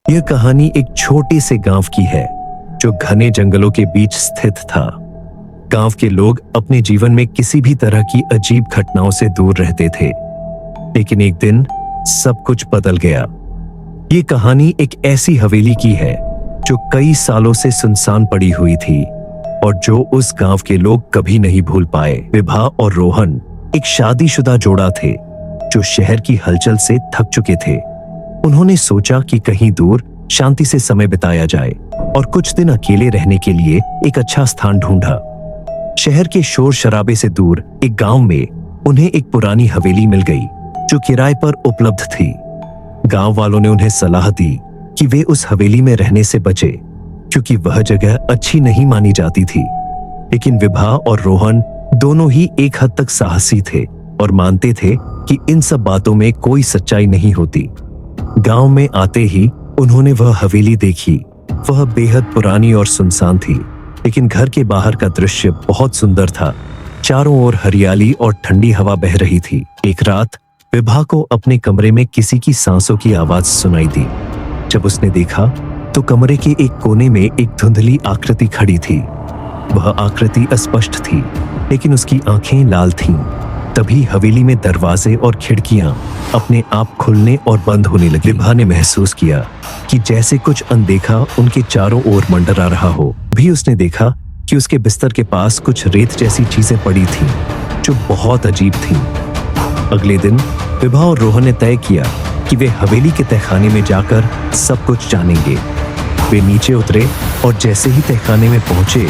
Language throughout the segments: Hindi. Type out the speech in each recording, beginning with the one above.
यह कहानी एक छोटे से गांव की है जो घने जंगलों के बीच स्थित था। गांव के लोग अपने जीवन में किसी भी तरह की अजीब घटनाओं से दूर रहते थे, लेकिन एक दिन सब कुछ बदल गया। ये कहानी एक ऐसी हवेली की है जो कई सालों से सुनसान पड़ी हुई थी और जो उस गांव के लोग कभी नहीं भूल पाए। विभा और रोहन एक शादीशुदा जोड़ा थे जो शहर की हलचल से थक चुके थे। उन्होंने सोचा कि कहीं दूर शांति से समय बिताया जाए और कुछ दिन अकेले रहने के लिए एक अच्छा स्थान ढूंढा। शहर के शोर शराबे से दूर एक गांव में उन्हें एक पुरानी हवेली मिल गई जो किराए पर उपलब्ध थी। गांव वालों ने उन्हें सलाह दी कि वे उस हवेली में रहने से बचे क्योंकि वह जगह अच्छी नहीं मानी जाती थी। लेकिन विभा और रोहन दोनों ही एक हद तक साहसी थे और मानते थे कि इन सब बातों में कोई सच्चाई नहीं होती। गांव में आते ही उन्होंने वह हवेली देखी। वह बेहद पुरानी और सुनसान थी, लेकिन घर के बाहर का दृश्य बहुत सुंदर था। चारों ओर हरियाली और ठंडी हवा बह रही थी। एक रात विभा को अपने कमरे में किसी की सांसों की आवाज सुनाई दी। जब उसने देखा तो कमरे के एक कोने में एक धुंधली आकृति खड़ी थी। वह आकृति अस्पष्ट थी, लेकिन उसकी आंखें लाल थीं। तभी हवेली में दरवाजे और खिड़कियां अपने आप खुलने और बंद होने लगी। विभा ने महसूस किया कि जैसे कुछ अनदेखा उनके चारों ओर मंडरा रहा हो। भी उसने देखा कि उसके बिस्तर के पास कुछ रेत जैसी चीजें पड़ी थीं जो बहुत अजीब थीं। अगले दिन विभा और रोहन ने तय किया कि वे हवेली के तहखाने में जाकर सब कुछ जानेंगे। वे नीचे उतरे और जैसे ही तहखाने में पहुंचे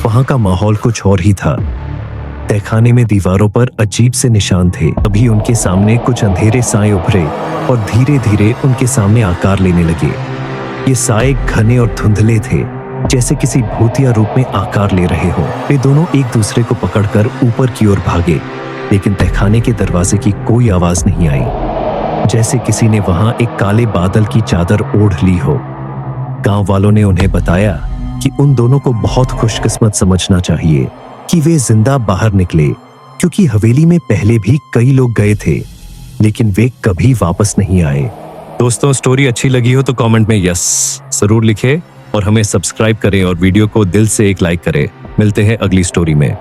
वहां का माहौल कुछ और ही था। तहखाने में दीवारों पर अजीब से निशान थे। अभी उनके सामने कुछ अंधेरे साए उभरे और धीरे धीरे उनके सामने आकार लेने लगे। ये साए घने और धुंधले थे, जैसे किसी भूतिया रूप में आकार ले रहे हो। वे दोनों एक दूसरे को पकड़कर ऊपर की ओर भागे, लेकिन तहखाने के दरवाजे की कोई आवाज नहीं आई, जैसे किसी ने वहां एक काले बादल की चादर ओढ़ ली हो। गांव वालों ने उन्हें बताया कि उन दोनों को बहुत खुशकिस्मत समझना चाहिए कि वे जिंदा बाहर निकले, क्योंकि हवेली में पहले भी कई लोग गए थे, लेकिन वे कभी वापस नहीं आए। दोस्तों, स्टोरी अच्छी लगी हो तो कमेंट में यस जरूर लिखें और हमें सब्सक्राइब करें और वीडियो को दिल से एक लाइक करें। मिलते हैं अगली स्टोरी में।